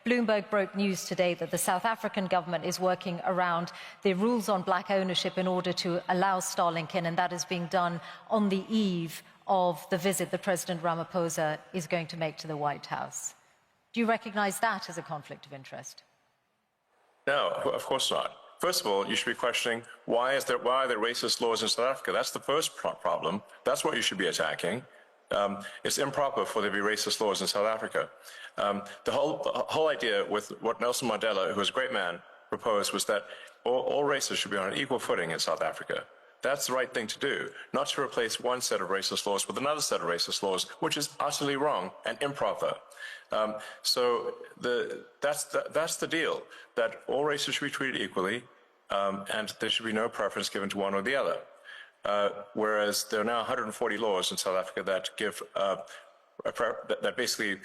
Bloomberg broke news today that the South African government is working around the rules on black ownership in order to allow Starlink in, and that is being done on the eve of the visit that President Ramaphosa is going to make to the White House. Do you recognize that as a conflict of interest? No, of course not. First of all, you should be questioning why are there racist laws in South Africa? That's the first problem. That's what you should be attacking. It's improper for there to be racist laws in South Africa. The whole idea with what Nelson Mandela, who was a great man, proposed was that all races should be on an equal footing in South Africa. That's the right thing to do, not to replace one set of racist laws with another set of racist laws, which is utterly wrong and improper. So that's the deal, that all races should be treated equally, and there should be no preference given to one or the other. Whereas there are now 140 laws in South Africa that give that basically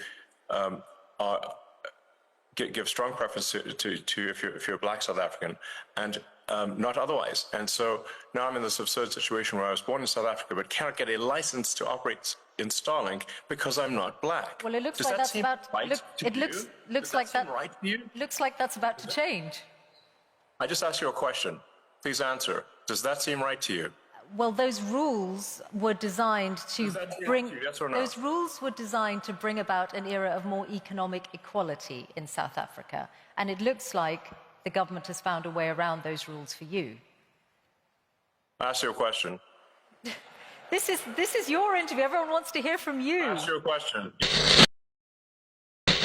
give strong preference to if you're a black South African, and not otherwise. And so now I'm in this absurd situation where I was born in South Africa but cannot get a license to operate in Starlink because I'm not black. Well, it looks like that's about. Looks like that's about to change. I just asked you a question. Please answer. Does that seem right to you? Well, those rules were designed to bring. Yes or no? Those rules were designed to bring about an era of more economic equality in South Africa, and it looks like the government has found a way around those rules for you. I asked you a question. This is your interview. Everyone wants to hear from you. I asked you a question.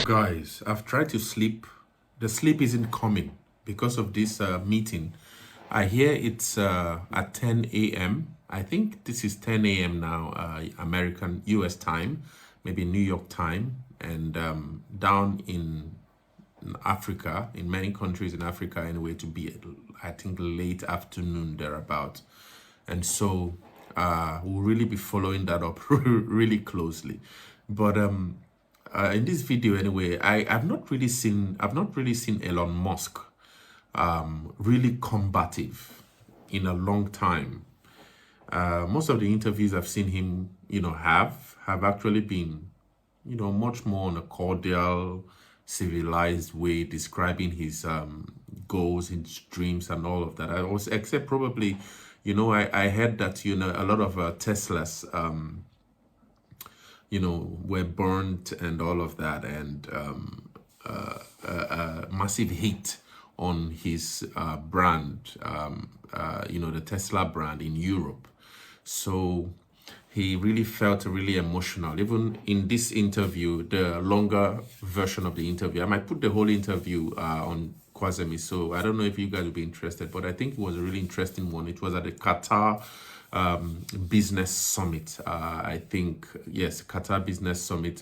Guys, I've tried to sleep. The sleep isn't coming because of this meeting. I hear it's at 10 a.m. I think this is 10 a.m. now, American US time, maybe New York time, and down in Africa, in many countries in Africa anyway, to be, I think, late afternoon thereabout. And so we'll really be following that up really closely. But in this video anyway, I've not really seen Elon Musk really combative in a long time. Most of the interviews I've seen him, have actually been, much more on a cordial, civilized way, describing his goals, his dreams, and all of that. Except probably, I heard that a lot of Teslas, were burnt and all of that, and massive hate on his brand, the Tesla brand in Europe. So he really felt really emotional. Even in this interview, the longer version of the interview, I might put the whole interview on Kwazemi, so I don't know if you guys will be interested, but I think it was a really interesting one. It was at the Qatar Business Summit. I think, yes, Qatar Business Summit,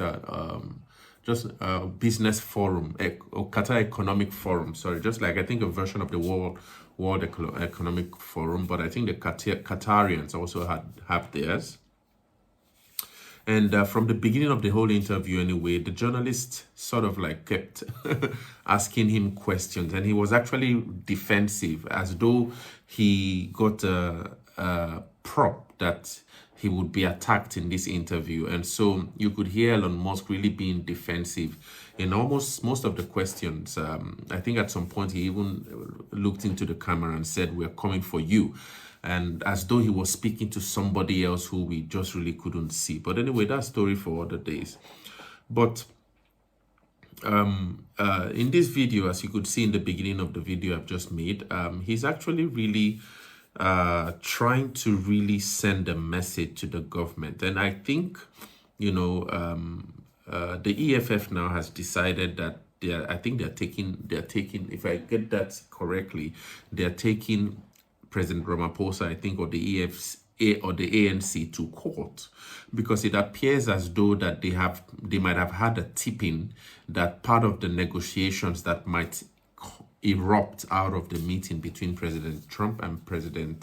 business forum, or Qatar Economic Forum, sorry, just like I think a version of the World Economic Forum, but I think the Qatarians also have theirs. And from the beginning of the whole interview anyway, the journalist sort of like kept asking him questions, and he was actually defensive, as though he got a prop that he would be attacked in this interview. And so you could hear Elon Musk really being defensive in almost most of the questions. I think at some point he even looked into the camera and said, "We're coming for you." And as though he was speaking to somebody else who we just really couldn't see. But anyway, that's story for other days. But in this video, as you could see in the beginning of the video I've just made, he's actually really trying to really send a message to the government. And I think, the EFF now has decided that they're taking, if I get that correctly, they're taking President Ramaphosa, I think, or the ANC to court, because it appears as though that they might have had a tipping that part of the negotiations that might erupt out of the meeting between President Trump and President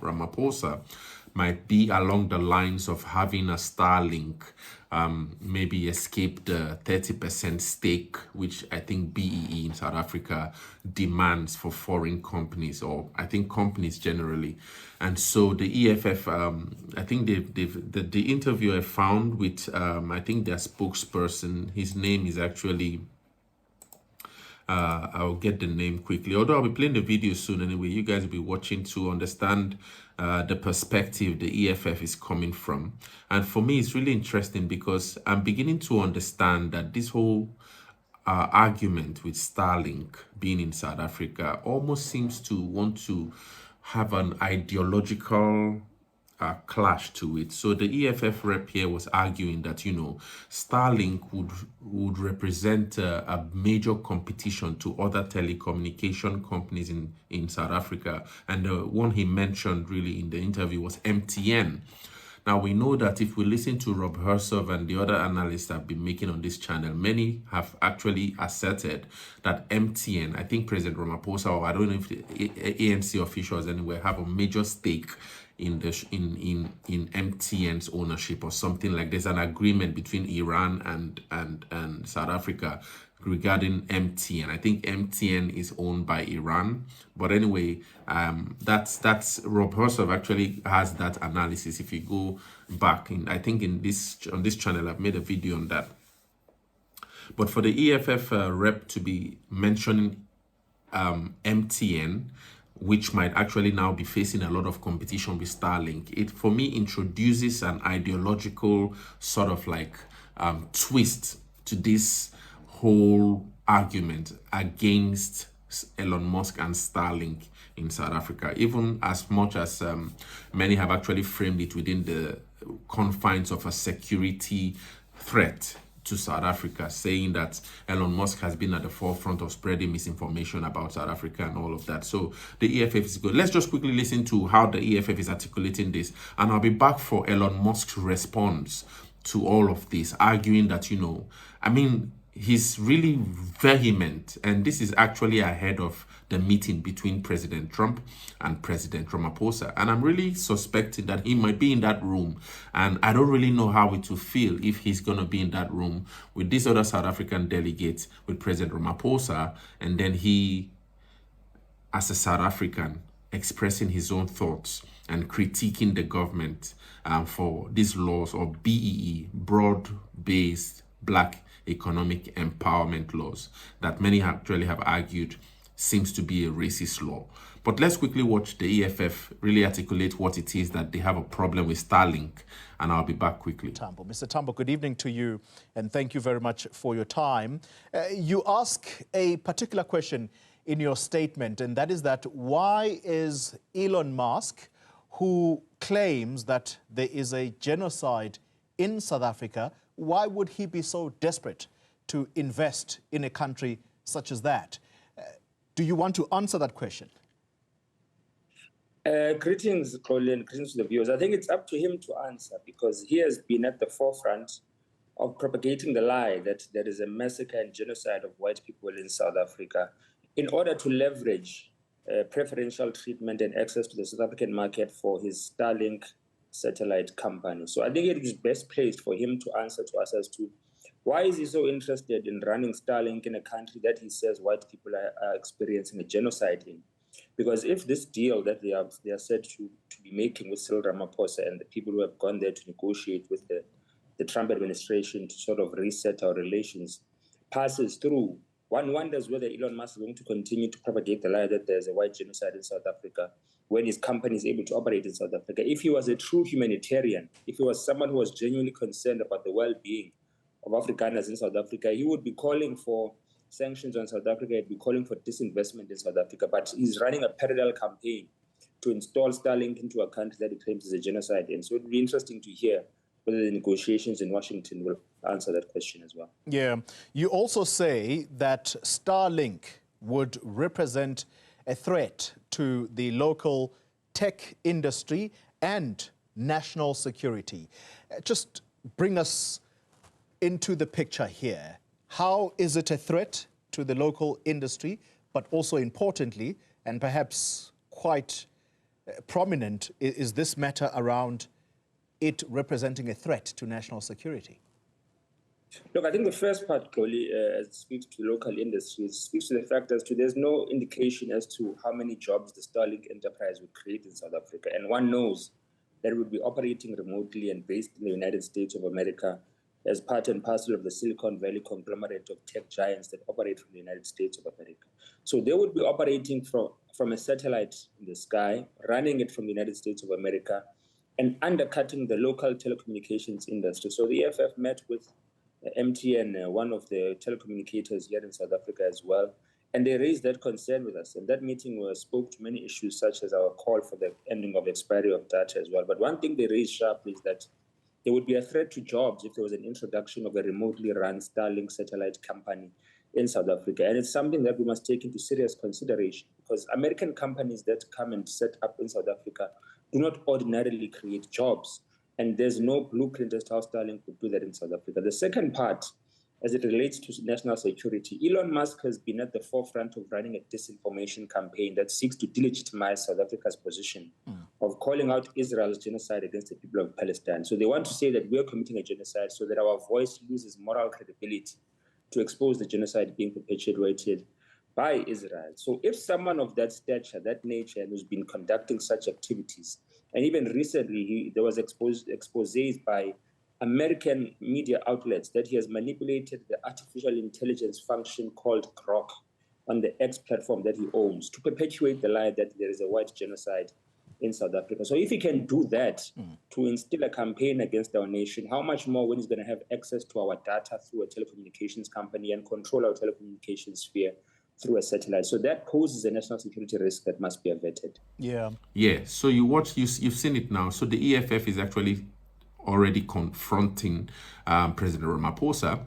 Ramaphosa might be along the lines of having a Starlink maybe escape the 30% stake, which I think BEE in South Africa demands for foreign companies, or I think companies generally. And so the EFF, I think the interview I found with, I think their spokesperson, his name is actually I'll get the name quickly. Although I'll be playing the video soon anyway. You guys will be watching to understand the perspective the EFF is coming from. And for me, it's really interesting because I'm beginning to understand that this whole argument with Starlink being in South Africa almost seems to want to have an ideological clash to it. So the EFF rep here was arguing that, you know, Starlink would represent a major competition to other telecommunication companies in South Africa. And the one he mentioned really in the interview was MTN. Now, we know that if we listen to Rob Hersov and the other analysts that have been making on this channel, many have actually asserted that MTN, I think President Ramaphosa, or I don't know if the ANC officials anywhere, have a major stake in MTN's ownership or something like there's an agreement between Iran and South Africa regarding MTN. I think MTN is owned by Iran, but anyway, that's Rob Hersov actually has that analysis. If you go back in, I think on this channel, I've made a video on that. But for the EFF rep to be mentioning MTN, which might actually now be facing a lot of competition with Starlink, it for me introduces an ideological sort of like twist to this whole argument against Elon Musk and Starlink in South Africa, even as much as many have actually framed it within the confines of a security threat to South Africa, saying that Elon Musk has been at the forefront of spreading misinformation about South Africa and all of that. So the EFF is good. Let's just quickly listen to how the EFF is articulating this, and I'll be back for Elon Musk's response to all of this, arguing that, you know, I mean, he's really vehement, and this is actually ahead of the meeting between President Trump and President Ramaphosa. And I'm really suspecting that he might be in that room, and I don't really know how it will feel if he's going to be in that room with these other South African delegates, with President Ramaphosa, and then he, as a South African, expressing his own thoughts and critiquing the government for these laws, or BEE, broad-based black economic empowerment laws, that many actually have argued seems to be a racist law. But let's quickly watch the EFF really articulate what it is that they have a problem with Starlink, and I'll be back quickly. Mr. Tambo, good evening to you, and thank you very much for your time. You ask a particular question in your statement, and that is that why is Elon Musk, who claims that there is a genocide in South Africa, why would he be so desperate to invest in a country such as that? Do you want to answer that question? Greetings, Colin, greetings to the viewers. I think it's up to him to answer, because he has been at the forefront of propagating the lie that there is a massacre and genocide of white people in South Africa in order to leverage preferential treatment and access to the South African market for his Starlink satellite company. So I think it is best placed for him to answer to us as to why is he so interested in running Starlink in a country that he says white people are experiencing a genocide in. Because if this deal that they are said to be making with Cyril Ramaphosa and the people who have gone there to negotiate with the Trump administration to sort of reset our relations passes through, one wonders whether Elon Musk is going to continue to propagate the lie that there's a white genocide in South Africa when his company is able to operate in South Africa. If he was a true humanitarian, if he was someone who was genuinely concerned about the well-being of Afrikaners in South Africa, he would be calling for sanctions on South Africa, he'd be calling for disinvestment in South Africa, but he's running a parallel campaign to install Starlink into a country that he claims is a genocide in. So it'd be interesting to hear whether the negotiations in Washington will answer that question as well. Yeah. You also say that Starlink would represent a threat to the local tech industry and national security. Just bring us into the picture here. How is it a threat to the local industry, but also importantly, and perhaps quite prominent, is this matter around it representing a threat to national security? Look, I think the first part, Chloe, as it speaks to local industries, speaks to the fact as to there's no indication as to how many jobs the Starlink enterprise would create in South Africa. And one knows that it would be operating remotely and based in the United States of America as part and parcel of the Silicon Valley conglomerate of tech giants that operate from the United States of America. So they would be operating from a satellite in the sky, running it from the United States of America, and undercutting the local telecommunications industry. So the EFF met with MTN, one of the telecommunicators here in South Africa as well, and they raised that concern with us. And that meeting spoke to many issues, such as our call for the ending of expiry of data as well. But one thing they raised sharply is that there would be a threat to jobs if there was an introduction of a remotely run Starlink satellite company in South Africa. And it's something that we must take into serious consideration, because American companies that come and set up in South Africa do not ordinarily create jobs. And there's no blueprint as to how Starlink would do that in South Africa. The second part, as it relates to national security, Elon Musk has been at the forefront of running a disinformation campaign that seeks to delegitimize South Africa's position of calling out Israel's genocide against the people of Palestine. So they want to say that we're committing a genocide so that our voice loses moral credibility to expose the genocide being perpetuated by Israel. So if someone of that stature, that nature, and who's been conducting such activities, and even recently there was exposés by American media outlets that he has manipulated the artificial intelligence function called Grok on the X platform that he owns to perpetuate the lie that there is a white genocide in South Africa. So if he can do that to instill a campaign against our nation, how much more when he's going to have access to our data through a telecommunications company and control our telecommunications sphere through a satellite? So that poses a national security risk that must be averted. Yeah. So you've seen it now. So the EFF is actually already confronting President Ramaphosa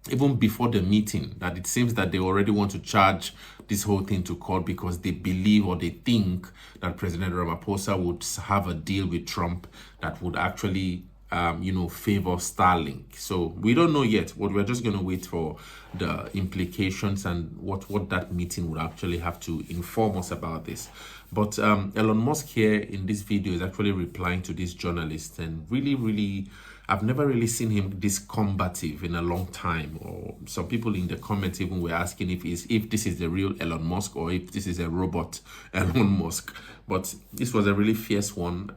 even before the meeting, that it seems that they already want to charge this whole thing to court because they believe or they think that President Ramaphosa would have a deal with Trump that would actually favor Starlink. So we don't know yet, but we're just going to wait for the implications and what that meeting would actually have to inform us about this. But Elon Musk here in this video is actually replying to this journalist, and really, I've never really seen him this combative in a long time. Or some people in the comments even were asking if this is the real Elon Musk or if this is a robot Elon Musk. But this was a really fierce one.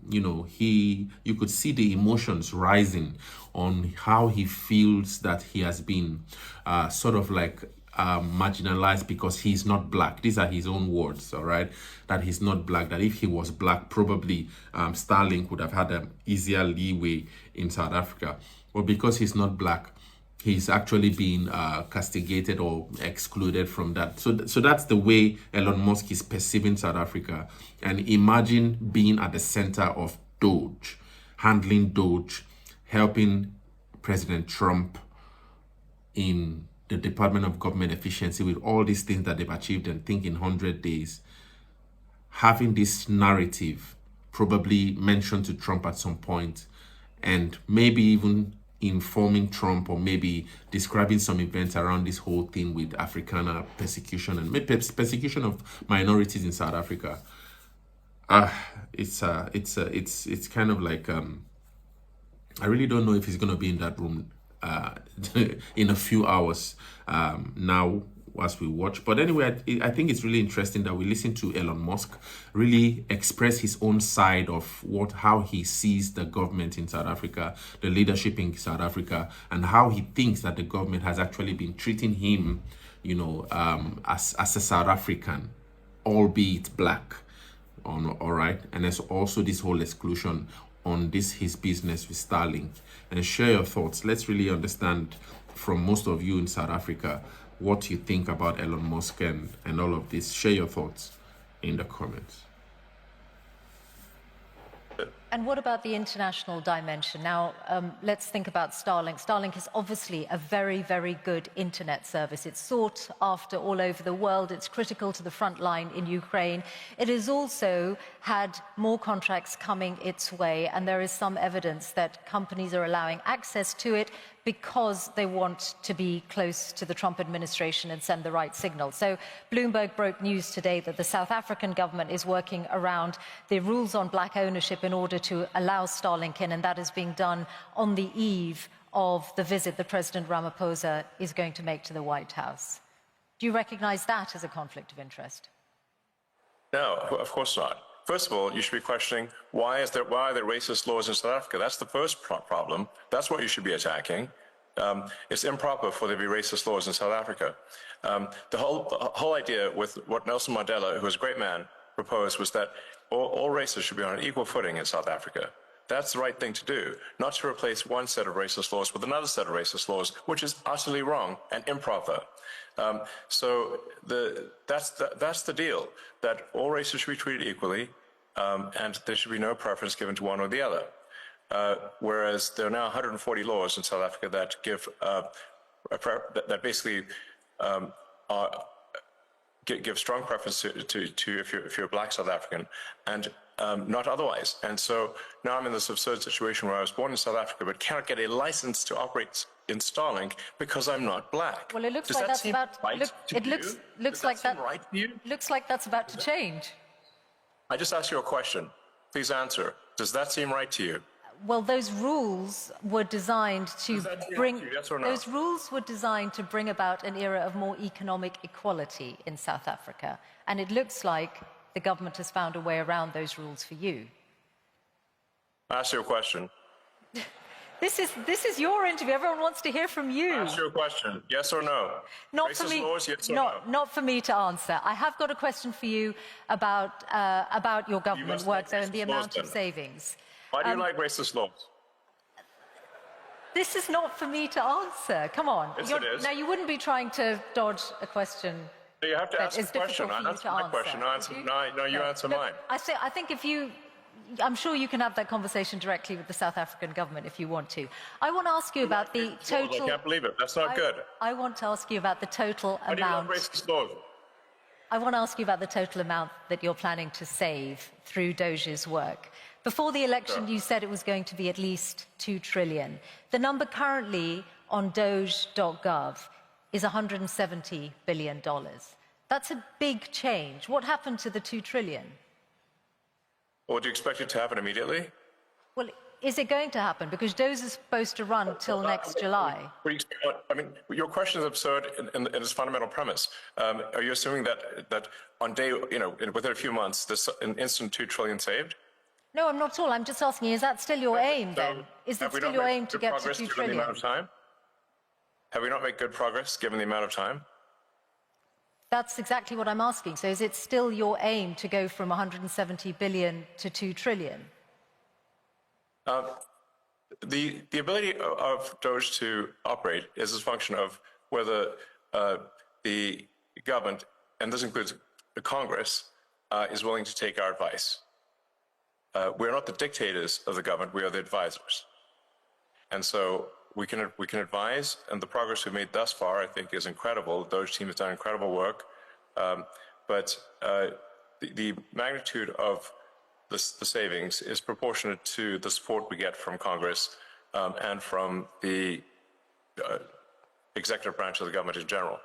You could see the emotions rising on how he feels that he has been sort of like marginalized because he's not black. These are his own words, all right? That he's not black, that if he was black, probably Starlink would have had an easier leeway in South Africa. But because he's not black, he's actually been castigated or excluded from that. So that's the way Elon Musk is perceiving South Africa. And imagine being at the center of DOGE, handling DOGE, helping President Trump in the Department of Government Efficiency with all these things that they've achieved and think in 100 days. Having this narrative probably mentioned to Trump at some point, and maybe even informing Trump or maybe describing some events around this whole thing with Afrikaner persecution and maybe persecution of minorities in South Africa. It's kind of like I really don't know if he's going to be in that room in a few hours now as we watch. But anyway, I think it's really interesting that we listen to Elon Musk really express his own side of how he sees the government in South Africa, the leadership in South Africa, and how he thinks that the government has actually been treating him, as a South African, albeit black. All right, and there's also this whole exclusion on his business with Starlink. And share your thoughts. Let's really understand from most of you in South Africa what you think about Elon Musk and all of this. Share your thoughts in the comments. And what about the international dimension? Now, let's think about Starlink. Starlink is obviously a very, very good internet service. It's sought after all over the world. It's critical to the front line in Ukraine. It has also had more contracts coming its way, and there is some evidence that companies are allowing access to it because they want to be close to the Trump administration and send the right signal. So Bloomberg broke news today that the South African government is working around the rules on black ownership in order to allow Starlink in, and that is being done on the eve of the visit that President Ramaphosa is going to make to the White House. Do you recognize that as a conflict of interest? No, of course not. First of all, you should be questioning why are there racist laws in South Africa? That's the first problem. That's what you should be attacking. It's improper for there to be racist laws in South Africa. The whole idea with what Nelson Mandela, who was a great man, proposed was that all races should be on an equal footing in South Africa. That's the right thing to do, not to replace one set of racist laws with another set of racist laws, which is utterly wrong and improper. So that's the deal, that all races should be treated equally, and there should be no preference given to one or the other. Whereas there are now 140 laws in South Africa that give that basically give strong preference to if you're a black South African, and not otherwise. And so now I'm in this absurd situation where I was born in South Africa but cannot get a license to operate in Starlink because I'm not black. Well, it looks Does like that that's seem about. right to It you? looks Does like that that. seem right to you? Looks like that's about to change. I just asked you a question. Please answer. Does that seem right to you? Well, those rules were designed to bring. Yes or no? Those rules were designed to bring about an era of more economic equality in South Africa, and it looks like the government has found a way around those rules for you. I asked you a question. This is your interview. Everyone wants to hear from you. I asked you a question. Yes or no? Not Racist for me. laws, yes or no? Not for me to answer. I have got a question for you about your government work, though, and the amount of savings. Why do you like racist laws? This is not for me to answer. Come on. Yes, it is. Now, you wouldn't be trying to dodge a question. You have to that ask a is difficult question. for I you answer to my answer. question. No, you answer mine. I think if you, I'm sure you can have that conversation directly with the South African government if you want to. I want to ask you about the total. I can't believe it. That's not good. I want to ask you about the total Why do you amount. love racist laws? I want to ask you about the total amount that you're planning to save through DOGE's work. Before the election, you said it was going to be at least $2 trillion. The number currently on DOGE.gov is $170 billion. That's a big change. What happened to the $2 trillion? Well, do you expect it to happen immediately? Well, is it going to happen? Because DOGE is supposed to run till next July. I mean, your question is absurd in its fundamental premise. Are you assuming that on day, within a few months, there's an instant $2 trillion saved? No, I'm not at all. I'm just asking, is that still your aim then? Is it still your aim to get to $2 trillion? Have we not made good progress given the amount of time? That's exactly what I'm asking. So is it still your aim to go from 170 billion to 2 trillion? The ability of DOGE to operate is a function of whether the government, and this includes the Congress, is willing to take our advice. We're not the dictators of the government, we are the advisors. And so we can advise, and the progress we've made thus far, I think, is incredible. The DOGE team has done incredible work. But the magnitude of the savings is proportionate to the support we get from Congress and from the executive branch of the government in general.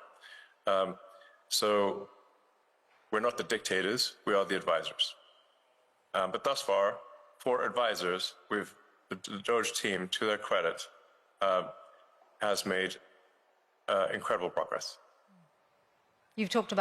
So we're not the dictators, we are the advisors. But thus far, for advisors, the DOGE team, to their credit, has made incredible progress. You've talked about